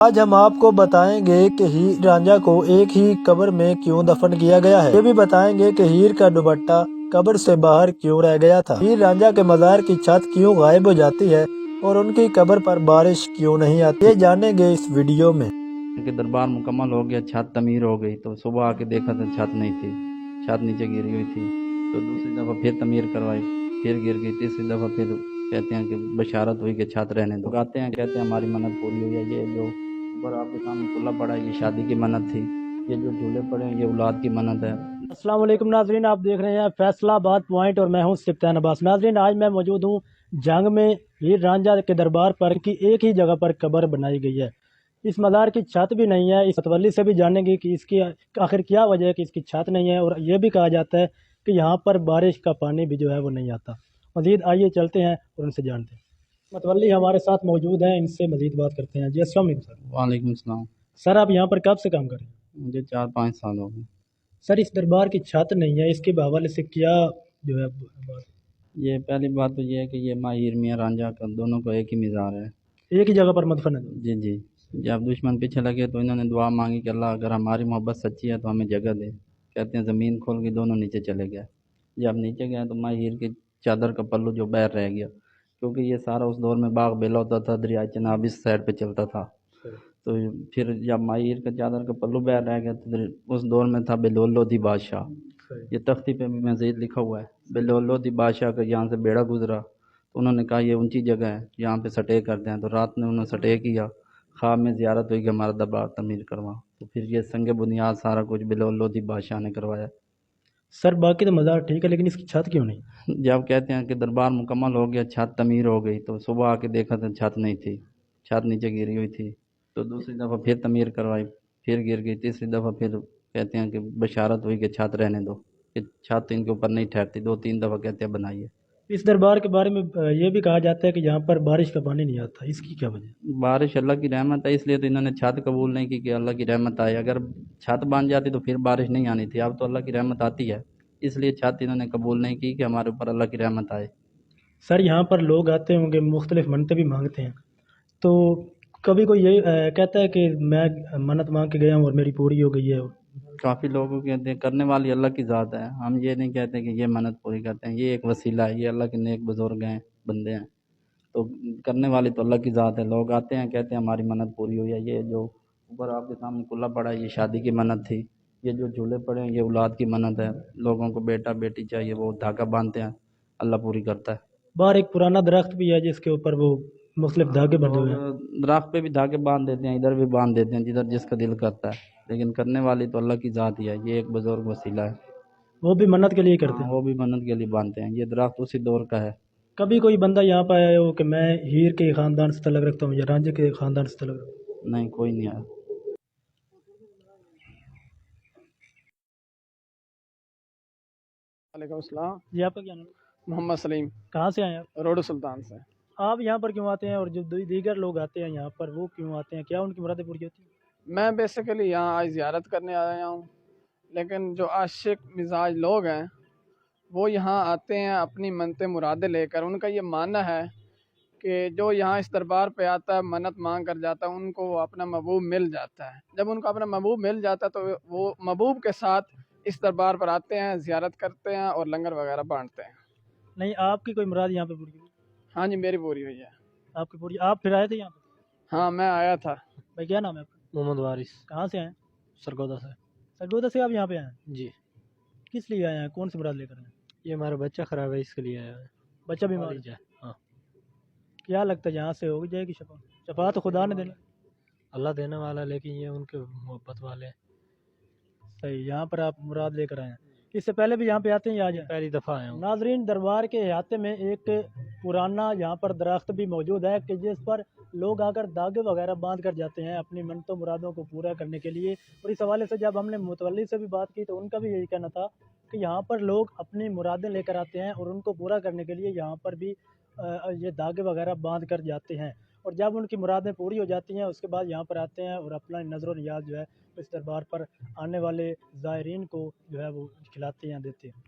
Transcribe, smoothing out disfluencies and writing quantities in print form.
آج ہم آپ کو بتائیں گے کہ ہیر رانجھا کو ایک ہی قبر میں کیوں دفن کیا گیا ہے۔ یہ بھی بتائیں گے کہ ہیر کا دوپٹہ قبر سے باہر کیوں رہ گیا تھا، ہیر رانجھا کے مزار کی چھت کیوں غائب ہو جاتی ہے اور ان کی قبر پر بارش کیوں نہیں آتی، یہ جانیں گے اس ویڈیو میں۔ کہ دربار مکمل ہو گیا، چھت تعمیر ہو گئی، تو صبح آ کے دیکھا تو چھت نہیں تھی، چھت نیچے گری ہوئی تھی۔ تو دوسری دفعہ پھر تعمیر کروائی، پھر گر گئی۔ تیسری دفعہ پھر کہتے ہیں کہ بشارت ہوئی کہ چھت رہنے دو، آتے ہیں کہتے ہیں ہماری منت پوری ہوئی ہے۔ یہ جو اوپر آپ کے سامنے کھلا پڑا ہے، یہ شادی کی منت تھی۔ یہ جو جھولے پڑے ہیں، یہ اولاد کی منت ہے۔ السلام علیکم ناظرین، آپ دیکھ رہے ہیں فیصلہ آباد پوائنٹ اور میں ہوں سفتیان عباس۔ ناظرین، آج میں موجود ہوں جنگ میں ہیر رانجھا کے دربار پر کی ایک ہی جگہ پر قبر بنائی گئی ہے۔ اس مزار کی چھت بھی نہیں ہے۔ اس متولی سے بھی جانیں گے کہ اس کی آخر کیا وجہ ہے کہ اس کی چھت نہیں ہے، اور یہ بھی کہا جاتا ہے کہ یہاں پر بارش کا پانی بھی جو ہے وہ نہیں آتا۔ مزید آئیے چلتے ہیں اور ان سے جانتے ہیں۔ متولی ہمارے ساتھ موجود ہیں، ان سے مزید بات کرتے ہیں۔ جی السلام علیکم سر۔ وعلیکم السلام۔ سر، آپ یہاں پر کب سے کام کر رہے ہیں؟ مجھے 4-5 سال ہو گئے۔ سر، اس دربار کی چھت نہیں ہے، اس کے حوالے سے کیا جو ہے بات؟ یہ پہلی بات تو یہ ہے کہ یہ ماں ہیر میاں رانجھا کا دونوں کا ایک ہی مزار ہے۔ ایک ہی جگہ پر مدفن ہے۔ جی جی، جب دشمن پیچھے لگے تو انہوں نے دعا مانگی کہ اللہ اگر ہماری محبت سچی ہے تو ہمیں جگہ دے۔ کہتے ہیں زمین کھول کے دونوں نیچے چلے گئے۔ جب نیچے گئے تو ماں ہیر کی چادر کا پلو جو باہر رہ گیا، کیونکہ یہ سارا اس دور میں باغ بیلا ہوتا تھا، دریائے چناب اس سائڈ پہ چلتا تھا۔ تو پھر جب ماں ہیر کا چادر کا پلو باہر رہ گیا تو اس دور میں تھا بلولودھی بادشاہ۔ یہ تختی پہ بھی مزید لکھا ہوا ہے بلولودھی بادشاہ کا یہاں سے بیڑا گزرا، تو انہوں نے کہا یہ اونچی جگہ ہے، یہاں پہ سٹے کرتے ہیں۔ تو رات میں انہوں نے سٹے کیا، خواب میں زیارت ہوئی کہ ہمارا دربار تعمیر کروا، تو پھر یہ سنگ بنیاد سارا کچھ بلولودھی بادشاہ نے کروایا۔ سر، باقی تو مزار ٹھیک ہے، لیکن اس کی چھت کیوں نہیں؟ جب کہتے ہیں کہ دربار مکمل ہو گیا، چھت تعمیر ہو گئی، تو صبح آ کے دیکھا تو چھت نہیں تھی، چھت نیچے گری ہوئی تھی۔ تو دوسری دفعہ پھر تعمیر کروائی، پھر گر گئی۔ تیسری دفعہ پھر کہتے ہیں کہ بشارت ہوئی کہ چھت رہنے دو، کہ چھت ان کے اوپر نہیں ٹھہرتی۔ 2-3 دفعہ کہتے ہیں بنائیے۔ اس دربار کے بارے میں یہ بھی کہا جاتا ہے کہ یہاں پر بارش کا پانی نہیں آتا، اس کی کیا وجہ ہے؟ بارش اللہ کی رحمت ہے، اس لیے تو انہوں نے چھت قبول نہیں کی کہ اللہ کی رحمت آئے۔ اگر چھت بن جاتی تو پھر بارش نہیں آنی تھی، اب تو اللہ کی رحمت آتی ہے، اس لیے چھت انہوں نے قبول نہیں کی کہ ہمارے اوپر اللہ کی رحمت آئے۔ سر، یہاں پر لوگ آتے ہوں گے، مختلف منتیں بھی مانگتے ہیں، تو کبھی کوئی یہی کہتا ہے کہ میں منت مانگ کے گیا ہوں اور میری پوری ہو گئی ہے؟ کافی لوگوں کہتے ہیں، کرنے والی اللہ کی ذات ہے، ہم یہ نہیں کہتے کہ یہ منت پوری کرتے ہیں، یہ ایک وسیلہ ہے، یہ اللہ کے نیک بزرگ ہیں، بندے ہیں، تو کرنے والی تو اللہ کی ذات ہے۔ لوگ آتے ہیں کہتے ہیں ہماری منت پوری ہوئی ہے۔ یہ جو اوپر آپ کے سامنے کھلا پڑا ہے، یہ شادی کی منت تھی۔ یہ جو جھولے پڑے ہیں، یہ اولاد کی منت ہے۔ لوگوں کو بیٹا بیٹی چاہیے، وہ دھاگا باندھتے ہیں، اللہ پوری کرتا ہے۔ باہر ایک پرانا درخت بھی ہے جس کے اوپر وہ مختلف دھاگے بندھے ہوئے ہیں۔ لوگ درخت پہ بھی دھاگے باندھ دیتے ہیں، ادھر بھی باندھ دیتے ہیں، جدھر جس کا دل کرتا ہے، لیکن کرنے والی تو اللہ کی ذات ہی ہے، یہ ایک بزرگ وسیلہ ہے۔ وہ بھی منت کے لیے کرتے ہیں؟ وہ بھی منت کے لیے باندھتے ہیں، یہ درخت اسی دور کا ہے۔ کبھی کوئی بندہ یہاں پہ آیا ہو کہ میں ہیر کے خاندان سے تعلق رکھتا ہوں یا رانجھے کے خاندان سے تعلق رکھتا ہوں؟ نہیں، کوئی نہیں آیا۔ وعلیکم السلام۔ جی، آپ کا کیا نام؟ محمد سلیم، کہاں سے آئے آپ؟ روڈ سلطان سے۔ آپ یہاں پر کیوں آتے ہیں اور جو دیگر لوگ آتے ہیں یہاں پر وہ کیوں آتے ہیں؟ کیا ان کی مرادیں پوری ہوتی ہیں؟ میں بیسیکلی یہاں آج زیارت کرنے آیا ہوں، لیکن جو عاشق مزاج لوگ ہیں وہ یہاں آتے ہیں اپنی منتیں مرادیں لے کر۔ ان کا یہ ماننا ہے کہ جو یہاں اس دربار پہ آتا ہے، منت مانگ کر جاتا ہے، ان کو وہ اپنا محبوب مل جاتا ہے۔ جب ان کو اپنا محبوب مل جاتا ہے تو وہ محبوب کے ساتھ اس دربار پر آتے ہیں، زیارت کرتے ہیں اور لنگر وغیرہ بانٹتے ہیں۔ نہیں، آپ کی کوئی مراد یہاں پہ پوری ہوئی؟ ہاں جی، میری پوری ہوئی ہے۔ آپ کی پوری؟ آپ پھر آئے تھے یہاں پہ؟ ہاں، میں آیا تھا۔ بھائی، کیا نام ہے آپ کا؟ محمد وارث، کہاں سے آئے ہیں؟ سرگودا سے۔ سرگودا سے آپ یہاں پہ آئے ہیں؟ جی، کس لیے آئے ہیں؟ کون سی مراد لے کر آئے ہیں؟ یہ ہمارا بچہ خراب ہے، اس کے لیے آیا ہے۔ بچہ بیمار ہے؟ ہاں، کیا لگتا ہے یہاں سے ہو جائے گی شفا؟ شفا تو خدا نے دینا، اللہ دینے والا، لیکن یہ ان کے محبت والے۔ صحیح، یہاں پر آپ مراد لے کر آئے ہیں۔ اس سے پہلے بھی یہاں پہ آتے ہیں یا آج آئے؟ پہلی دفعہ آیا ہوں۔ ناظرین، دربار کے احاطے میں ایک پرانا یہاں پر درخت بھی موجود ہے کہ جس پر لوگ آ کر دھاگے وغیرہ باندھ کر جاتے ہیں اپنی منتوں مرادوں کو پورا کرنے کے لیے۔ اور اس حوالے سے جب ہم نے متولی سے بھی بات کی تو ان کا بھی یہی کہنا تھا کہ یہاں پر لوگ اپنی مرادیں لے کر آتے ہیں اور ان کو پورا کرنے کے لیے یہاں پر بھی یہ دھاگے وغیرہ باندھ کر جاتے ہیں، اور جب ان کی مرادیں پوری ہو جاتی ہیں اس کے بعد یہاں پر آتے ہیں اور اپنا نظر و نیاز جو ہے اس دربار پر آنے والے زائرین کو جو ہے وہ کھلاتے ہیں، دیتے ہیں۔